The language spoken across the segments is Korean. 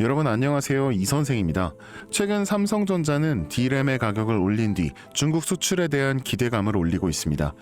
여러분 안녕하세요. 이선생입니다. 최근 삼성전자는 D램의 가격을 올린 뒤 중국 수출에 대한 기대감을 올리고 있습니다.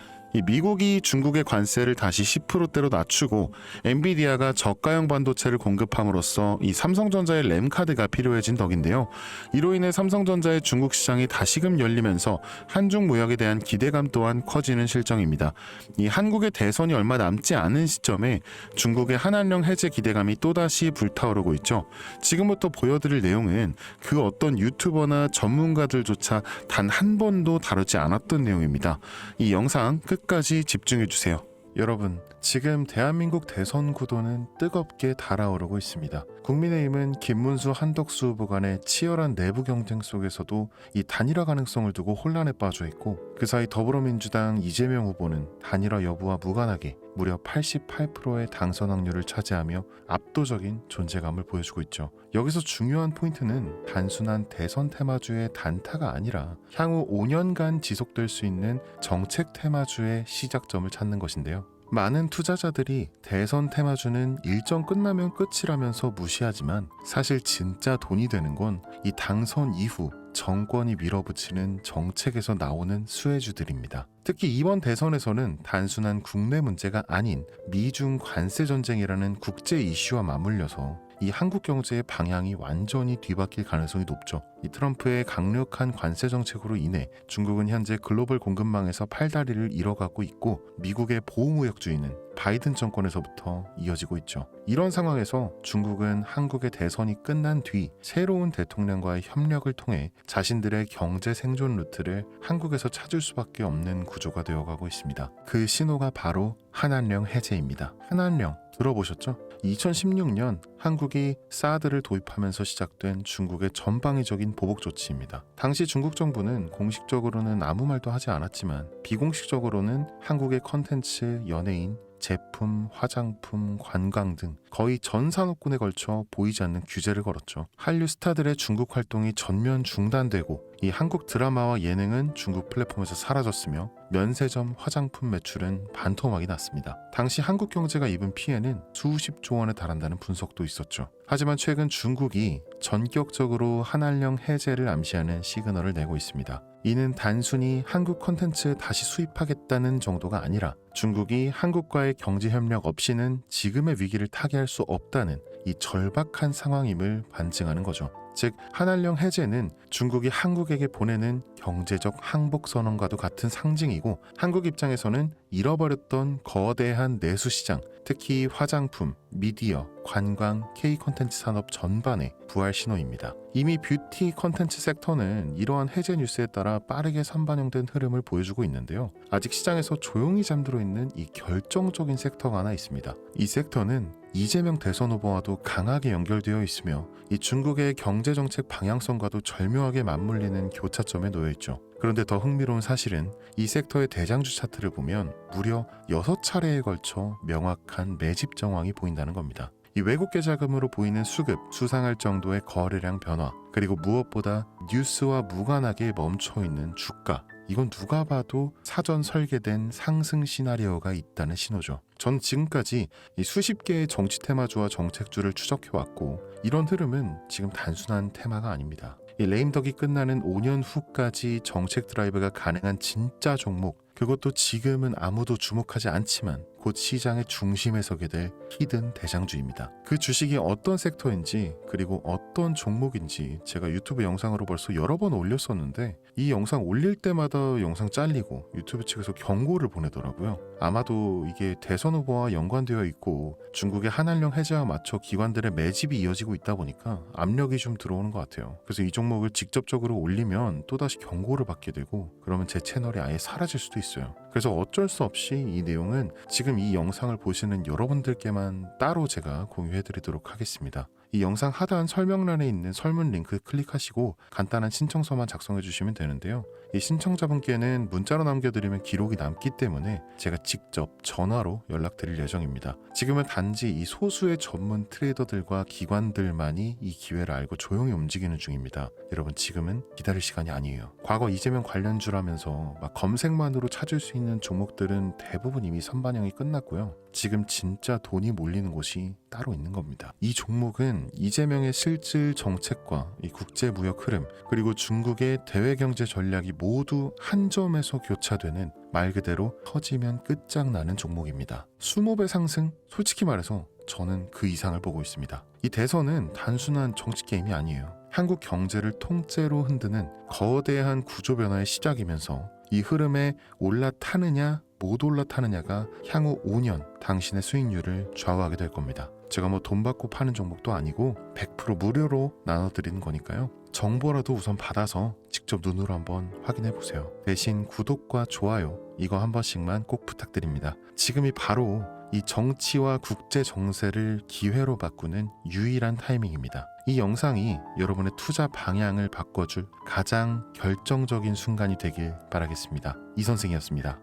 미국이 중국의 관세를 다시 10%대로 낮추고 엔비디아가 저가형 반도체를 공급함으로써 이 삼성전자의 램카드가 필요해진 덕인데요. 이로 인해 삼성전자의 중국 시장이 다시금 열리면서 한중 무역에 대한 기대감 또한 커지는 실정입니다. 이 한국의 대선이 얼마 남지 않은 시점에 중국의 한한령 해제 기대감이 또다시 불타오르고 있죠. 지금부터 보여드릴 내용은 그 어떤 유튜버나 전문가들조차 단 한 번도 다루지 않았던 내용입니다. 이 영상 끝까지 집중해주세요. 여러분, 지금 대한민국 대선 구도는 뜨겁게 달아오르고 있습니다. 국민의힘은 김문수, 한덕수 후보 간의 치열한 내부 경쟁 속에서도 이 단일화 가능성을 두고 혼란에 빠져 있고, 그 사이 더불어민주당 이재명 후보는 단일화 여부와 무관하게 무려 88%의 당선 확률을 차지하며 압도적인 존재감을 보여주고 있죠. 여기서 중요한 포인트는 단순한 대선 테마주의 단타가 아니라 향후 5년간 지속될 수 있는 정책 테마주의 시작점을 찾는 것인데요. 많은 투자자들이 대선 테마주는 일정 끝나면 끝이라면서 무시하지만 사실 진짜 돈이 되는 건 이 당선 이후 정권이 밀어붙이는 정책에서 나오는 수혜주들입니다. 특히 이번 대선에서는 단순한 국내 문제가 아닌 미중 관세 전쟁이라는 국제 이슈와 맞물려서 이 한국 경제의 방향이 완전히 뒤바뀔 가능성이 높죠. 이 트럼프의 강력한 관세 정책으로 인해 중국은 현재 글로벌 공급망에서 팔다리를 잃어가고 있고, 미국의 보호무역주의는 바이든 정권에서부터 이어지고 있죠. 이런 상황에서 중국은 한국의 대선이 끝난 뒤 새로운 대통령과의 협력을 통해 자신들의 경제 생존 루트를 한국에서 찾을 수밖에 없는 구조가 되어가고 있습니다. 그 신호가 바로 한한령 해제입니다. 한한령 들어보셨죠? 2016년 한국이 사드를 도입하면서 시작된 중국의 전방위적인 보복 조치입니다. 당시 중국 정부는 공식적으로는 아무 말도 하지 않았지만 비공식적으로는 한국의 컨텐츠, 연예인, 제품, 화장품, 관광 등 거의 전 산업군에 걸쳐 보이지 않는 규제를 걸었죠. 한류 스타들의 중국 활동이 전면 중단되고 이 한국 드라마와 예능은 중국 플랫폼에서 사라졌으며 면세점 화장품 매출은 반토막이 났습니다. 당시 한국 경제가 입은 피해는 수십조 원에 달한다는 분석도 있었죠. 하지만 최근 중국이 전격적으로 한한령 해제를 암시하는 시그널을 내고 있습니다. 이는 단순히 한국 콘텐츠 다시 수입하겠다는 정도가 아니라 중국이 한국과의 경제협력 없이는 지금의 위기를 타개할 수 없다는 이 절박한 상황임을 반증하는 거죠. 즉, 한한령 해제는 중국이 한국에게 보내는 경제적 항복선언과도 같은 상징이고, 한국 입장에서는 잃어버렸던 거대한 내수시장, 특히 화장품, 미디어, 관광, K-콘텐츠 산업 전반의 부활 신호입니다. 이미 뷰티 콘텐츠 섹터는 이러한 해제 뉴스에 따라 빠르게 선반영된 흐름을 보여주고 있는데요. 아직 시장에서 조용히 잠들어 있는 이 결정적인 섹터가 하나 있습니다. 이 섹터는 이재명 대선 후보와도 강하게 연결되어 있으며 이 중국의 경제정책 방향성과도 절묘하게 맞물리는 교차점에 놓여있죠. 그런데 더 흥미로운 사실은 이 섹터의 대장주 차트를 보면 무려 6차례에 걸쳐 명확한 매집 정황이 보인다는 겁니다. 이 외국계 자금으로 보이는 수급, 수상할 정도의 거래량 변화, 그리고 무엇보다 뉴스와 무관하게 멈춰있는 주가, 이건 누가 봐도 사전 설계된 상승 시나리오가 있다는 신호죠. 전 지금까지 이 수십 개의 정치 테마주와 정책주를 추적해왔고, 이런 흐름은 지금 단순한 테마가 아닙니다. 이 레임덕이 끝나는 5년 후까지 정책 드라이브가 가능한 진짜 종목, 그것도 지금은 아무도 주목하지 않지만 곧 시장의 중심에 서게 될 히든 대장주입니다. 그 주식이 어떤 섹터인지 그리고 어떤 종목인지 제가 유튜브 영상으로 벌써 여러 번 올렸었는데, 이 영상 올릴 때마다 영상 잘리고 유튜브 측에서 경고를 보내더라고요. 아마도 이게 대선 후보와 연관되어 있고 중국의 한한령 해제와 맞춰 기관들의 매집이 이어지고 있다 보니까 압력이 좀 들어오는 것 같아요. 그래서 이 종목을 직접적으로 올리면 또다시 경고를 받게 되고, 그러면 제 채널이 아예 사라질 수도 있어요. 그래서 어쩔 수 없이 이 내용은 지금 이 영상을 보시는 여러분들께만 따로 제가 공유해드리도록 하겠습니다. 이 영상 하단 설명란에 있는 설문 링크 클릭하시고 간단한 신청서만 작성해 주시면 되는데요. 이 신청자분께는 문자로 남겨드리면 기록이 남기 때문에 제가 직접 전화로 연락드릴 예정입니다. 지금은 단지 이 소수의 전문 트레이더들과 기관들만이 이 기회를 알고 조용히 움직이는 중입니다. 여러분, 지금은 기다릴 시간이 아니에요. 과거 이재명 관련주라면서 막 검색만으로 찾을 수 있는 종목들은 대부분 이미 선반영이 끝났고요. 지금 진짜 돈이 몰리는 곳이 따로 있는 겁니다. 이 종목은 이재명의 실질 정책과 이 국제무역 흐름 그리고 중국의 대외경제 전략이 모두 한 점에서 교차되는 말 그대로 터지면 끝장나는 종목입니다. 20배 상승? 솔직히 말해서 저는 그 이상을 보고 있습니다. 이 대선은 단순한 정치 게임이 아니에요. 한국 경제를 통째로 흔드는 거대한 구조 변화의 시작이면서 이 흐름에 올라타느냐 못 올라타느냐가 향후 5년 당신의 수익률을 좌우하게 될 겁니다. 제가 뭐 돈 받고 파는 종목도 아니고 100% 무료로 나눠드리는 거니까요. 정보라도 우선 받아서 직접 눈으로 한번 확인해 보세요. 대신 구독과 좋아요 이거 한 번씩만 꼭 부탁드립니다. 지금이 바로 이 정치와 국제 정세를 기회로 바꾸는 유일한 타이밍입니다. 이 영상이 여러분의 투자 방향을 바꿔줄 가장 결정적인 순간이 되길 바라겠습니다. 이 선생이었습니다.